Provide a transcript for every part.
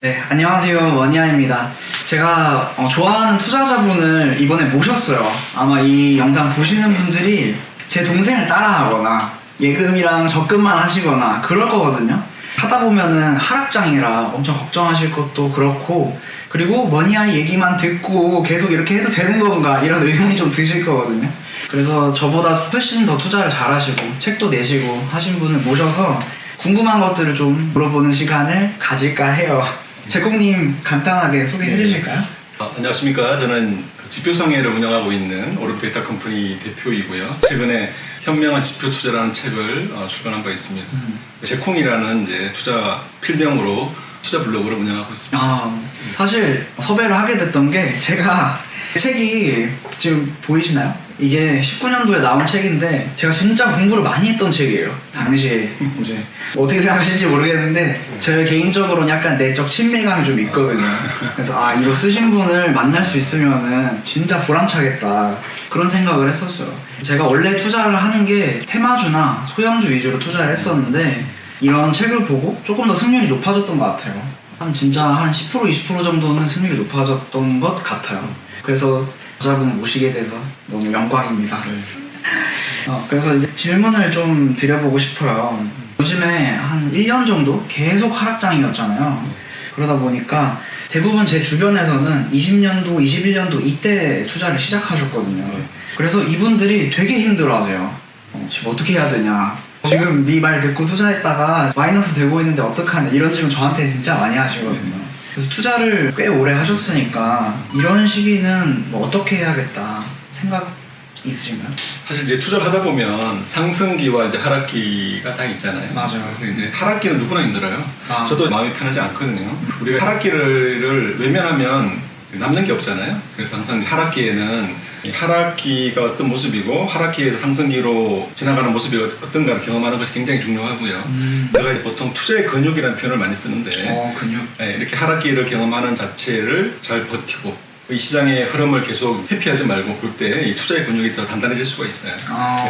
네, 안녕하세요. 원희안입니다. 제가 좋아하는 투자자분을 이번에 모셨어요. 아마 이 영상 보시는 분들이 제 동생을 따라하거나 예금이랑 적금만 하시거나 그럴 거거든요. 하다 보면은 하락장이라 엄청 걱정하실 것도 그렇고, 그리고 원희안 얘기만 듣고 계속 이렇게 해도 되는 건가 이런 의문이 좀 드실 거거든요. 그래서 저보다 훨씬 더 투자를 잘하시고 책도 내시고 하신 분을 모셔서 궁금한 것들을 좀 물어보는 시간을 가질까 해요. 제공님 간단하게 소개해 주실까요? 안녕하십니까. 저는 지표상회를 운영하고 있는 오른베타 컴퍼니 대표이고요. 최근에 현명한 지표 투자라는 책을 출간한 바 있습니다. 제콩이라는 이제 투자 필명으로 투자 블로그를 운영하고 있습니다. 사실 섭외를 하게 됐던 게 제가 책이 지금 보이시나요? 이게 19년도에 나온 책인데 제가 진짜 공부를 많이 했던 책이에요. 당시에 이제 어떻게 생각하실지 모르겠는데 저 개인적으로는 약간 내적 친밀감이 좀 있거든요. 그래서 이거 쓰신 분을 만날 수 있으면은 진짜 보람차겠다 그런 생각을 했었어요. 제가 원래 투자를 하는 게 테마주나 소형주 위주로 투자를 했었는데 이런 책을 보고 조금 더 승률이 높아졌던 것 같아요. 진짜 한 10% 20% 정도는 승률이 높아졌던 것 같아요. 그래서 저자분을 모시게 돼서 너무 영광입니다. 그래서 이제 질문을 좀 드려보고 싶어요. 요즘에 한 1년 정도 계속 하락장이었잖아요. 그러다 보니까 대부분 제 주변에서는 20년도, 21년도 이때 투자를 시작하셨거든요. 그래서 이분들이 되게 힘들어하세요. 지금 어떻게 해야 되냐, 지금 네 말 듣고 투자했다가 마이너스 되고 있는데 어떡하냐, 이런 질문 저한테 진짜 많이 하시거든요. 그래서 투자를 꽤 오래 하셨으니까 이런 시기는 뭐 어떻게 해야겠다 생각 있으신가요? 사실 이제 투자를 하다 보면 상승기와 이제 하락기가 딱 있잖아요. 맞아요. 그래서 이제 하락기는 누구나 힘들어요. 저도 마음이 편하지 않거든요. 우리가 하락기를 외면하면 남는 게 없잖아요. 그래서 항상 하락기에는 하락기가 어떤 모습이고 하락기에서 상승기로 지나가는 모습이 어떤가를 경험하는 것이 굉장히 중요하고요. 제가 보통 투자의 근육이라는 표현을 많이 쓰는데 근육. 이렇게 하락기를 경험하는 자체를 잘 버티고 이 시장의 흐름을 계속 회피하지 말고 볼 때 이 투자의 근육이 더 단단해질 수가 있어요.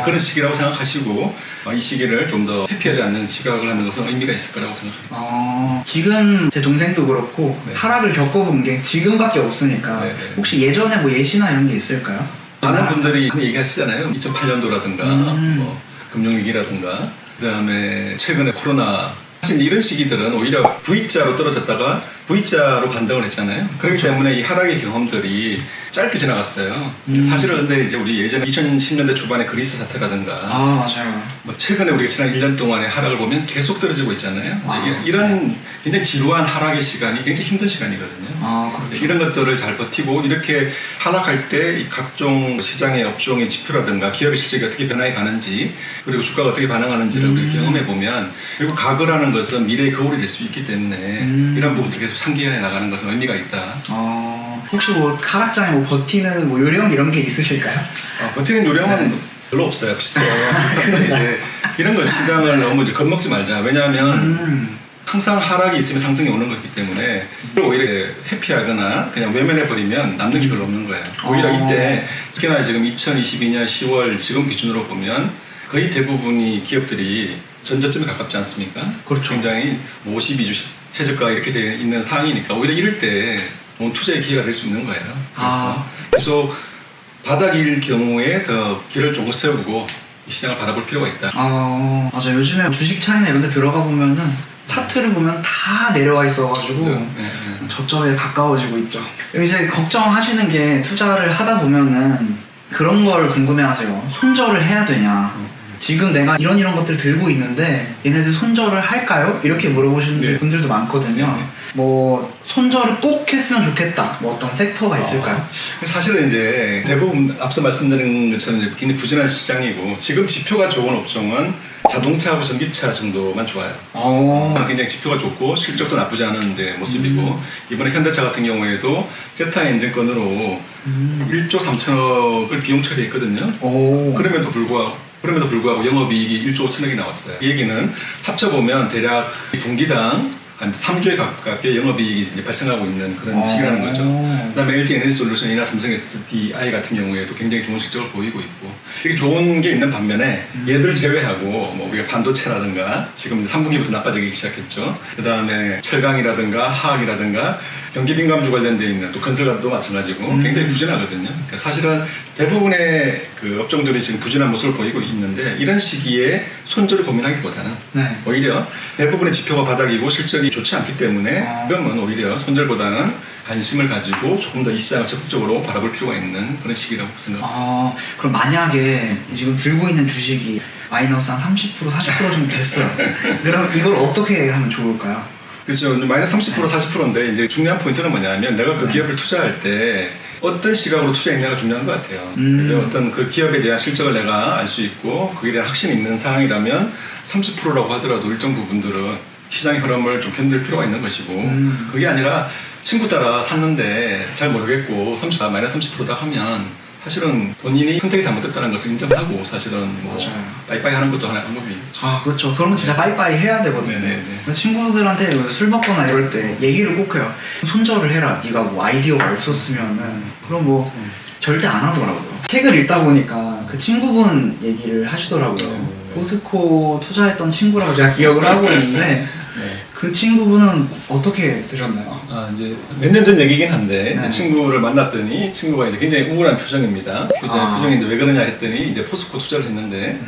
그런 시기라고 생각하시고 이 시기를 좀 더 회피하지 않는 시각을 하는 것은 의미가 있을 거라고 생각합니다. 지금 제 동생도 그렇고 하락을 겪어본 게 지금밖에 없으니까 혹시 예전에 뭐 예시나 이런 게 있을까요? 많은 분들이 얘기하시잖아요. 2008년도라든가 뭐 금융위기라든가 그 다음에 최근에 코로나, 사실 이런 시기들은 오히려 V자로 떨어졌다가 V자로 반등을 했잖아요. 그렇기 때문에 이 하락의 경험들이 짧게 지나갔어요. 사실은 근데 이제 우리 예전에 2010년대 초반에 그리스 사태라든가 맞아요. 뭐 최근에 우리가 지난 1년 동안의 하락을 보면 계속 떨어지고 있잖아요. 이런 굉장히 지루한 하락의 시간이 굉장히 힘든 시간이거든요. 그렇죠. 이런 것들을 잘 버티고 이렇게 하락할 때 이 각종 시장의 업종의 지표라든가 기업의 실적이 어떻게 변화해 가는지 그리고 주가가 어떻게 반응하는지를 우리가 경험해 보면, 그리고 과거라는 것은 미래의 거울이 될 수 있기 때문에 이런 부분들 계속 상기해 나가는 것은 의미가 있다. 혹시 뭐 하락장에 뭐 버티는 뭐 요령 이런 게 있으실까요? 버티는 요령은 별로 없어요. 비슷해요. 이제 이런 거 시장을 너무 이제 겁먹지 말자. 왜냐하면 항상 하락이 있으면 상승이 오는 거기 때문에 오히려 회피하거나 그냥 외면해버리면 남는 게 별로 없는 거예요. 오히려 이때 특히나 지금 2022년 10월 지금 기준으로 보면 거의 대부분이 기업들이 전저점에 가깝지 않습니까? 그렇죠. 굉장히 52주 최저가 이렇게 돼 있는 상황이니까 오히려 이럴 때 투자의 기회가 될 수 있는 거예요. 그래서 바닥일 경우에 더 길을 조금 세우고 이 시장을 바라볼 필요가 있다. 맞아. 요즘에 주식 차이나 이런 데 들어가 보면은 차트를 보면 다 내려와 있어가지고 저점에 가까워지고 있죠. 이제 걱정하시는 게 투자를 하다 보면은 그런 걸 궁금해하세요. 손절을 해야 되냐? 지금 내가 이런 것들을 들고 있는데 얘네들 손절을 할까요? 이렇게 물어보시는 분들도 많거든요. 뭐 손절을 꼭 했으면 좋겠다, 뭐 어떤 섹터가 있을까요? 사실은 이제 대부분 앞서 말씀드린 것처럼 굉장히 부진한 시장이고, 지금 지표가 좋은 업종은 자동차하고 전기차 정도만 좋아요. 굉장히 지표가 좋고 실적도 나쁘지 않은 모습이고, 이번에 현대차 같은 경우에도 세타 엔진 건으로 1조 3천억을 비용 처리했거든요. 그럼에도 불구하고 영업이익이 1조 5천억이 나왔어요. 이 얘기는 합쳐보면 대략 분기당 한 3조에 가깝게 영업이익이 이제 발생하고 있는 그런 시기라는 거죠. 그다음에 LG 에너지솔루션이나 삼성 SDI 같은 경우에도 굉장히 좋은 실적을 보이고 있고 이렇게 좋은 게 있는 반면에 얘들 제외하고 뭐 우리가 반도체라든가 지금 3분기부터 나빠지기 시작했죠. 그다음에 철강이라든가 화학이라든가 경기 민감주 관련돼 있는 또 건설가도 마찬가지고 굉장히 부진하거든요. 그러니까 사실은 대부분의 그 업종들이 지금 부진한 모습을 보이고 있는데 이런 시기에 손절을 고민하기보다는 네. 오히려 대부분의 지표가 바닥이고 실적이 좋지 않기 때문에 지금은 오히려 손절보다는 관심을 가지고 조금 더 이 시장을 적극적으로 바라볼 필요가 있는 그런 시기라고 생각합니다. 그럼 만약에 지금 들고 있는 주식이 마이너스 한 30% 40% 정도 됐어요. 그럼 이걸 어떻게 하면 좋을까요? 그렇죠. 마이너스 30% 40%인데 이제 중요한 포인트는 뭐냐면 내가 그 기업을 투자할 때 어떤 시각으로 투자했냐가 중요한 것 같아요. 그래서 어떤 그 기업에 대한 실적을 내가 알 수 있고 거기에 대한 확신이 있는 상황이라면 30%라고 하더라도 일정 부분들은 시장의 흐름을 좀 견딜 필요가 있는 것이고 그게 아니라 친구 따라 샀는데 잘 모르겠고 마이너스 30%다 하면 사실은 본인이 선택이 잘못됐다는 것을 인정하고 사실은 뭐 빠이빠이 하는 것도 하나의 방법이죠. 그렇죠. 그러면 진짜 빠이빠이 해야 되거든요. 네네네. 친구들한테 술 먹거나 이럴 때 얘기를 꼭 해요. 손절을 해라. 네가 뭐 아이디어가 없었으면은 그럼 뭐 절대 안 하더라고요. 책을 읽다 보니까 그 친구분 얘기를 하시더라고요. 포스코 투자했던 친구라고 제가 기억을 하고 있는데 그 친구분은 어떻게 되셨나요? 이제 몇 년 전 얘기긴 한데 네. 친구를 만났더니 친구가 이제 굉장히 우울한 표정입니다. 표정인데 왜 그러냐 했더니 이제 포스코 투자를 했는데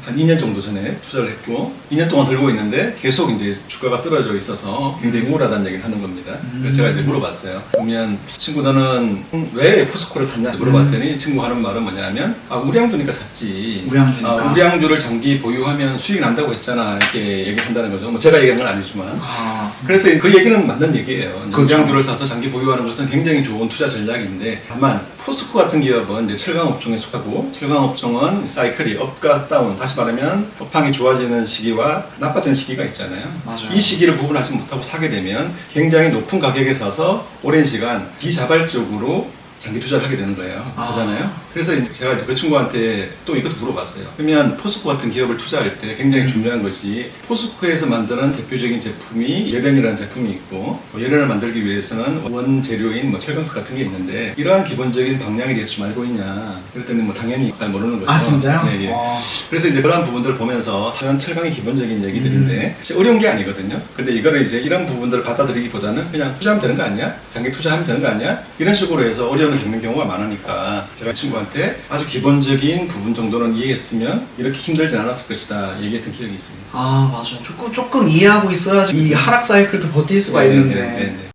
한 2년 정도 전에 투자를 했고 2년 동안 들고 있는데 계속 이제 주가가 떨어져 있어서 굉장히 우울하다는 얘기를 하는 겁니다. 그래서 제가 이제 물어봤어요. 그러면 친구 너는 왜 포스코를 샀냐 물어봤더니 친구 하는 말은 뭐냐면 우량주니까 샀지. 우량주니까. 우량주를 장기 보유하면 수익이 난다고 했잖아 이렇게 얘기한다는 거죠. 뭐 제가 얘기한 건 아니지만. 그래서 그 얘기는 맞는 얘기예요. 우량주를 사서 장기 보유하는 것은 굉장히 좋은 투자 전략인데 다만 포스코 같은 기업은 이제 철강업종에 속하고 철강업종은 사이클이 업과 다운 다시 말하면 업황이 좋아지는 시기와 나빠지는 시기가 있잖아요. 맞아요. 이 시기를 구분하지 못하고 사게 되면 굉장히 높은 가격에 사서 오랜 시간 비자발적으로 장기 투자를 하게 되는 거예요. 그러잖아요. 그래서 이제 제가 그 친구한테 또 이것도 물어봤어요. 그러면 포스코 같은 기업을 투자할 때 굉장히 중요한 것이 포스코에서 만드는 대표적인 제품이 열연이라는 제품이 있고 열연을 만들기 위해서는 원재료인 뭐 철강석 같은 게 있는데 이러한 기본적인 방향에 대해서 좀 알고 있냐. 그랬더니 뭐 당연히 잘 모르는 거죠. 진짜요? 네, 예. 그래서 이제 그러한 부분들을 보면서 사연 철강이 기본적인 얘기들인데 어려운 게 아니거든요. 근데 이거를 이제 이런 부분들을 받아들이기보다는 그냥 투자하면 되는 거 아니야? 장기 투자하면 되는 거 아니야? 이런 식으로 해서 어려움을 겪는 경우가 많으니까 제가 친구한테 아주 기본적인 부분 정도는 이해했으면 이렇게 힘들진 않았을 것이다 얘기했던 기억이 있습니다. 맞아. 조금 이해하고 있어야지 이 하락 사이클도 버틸 수가 있는데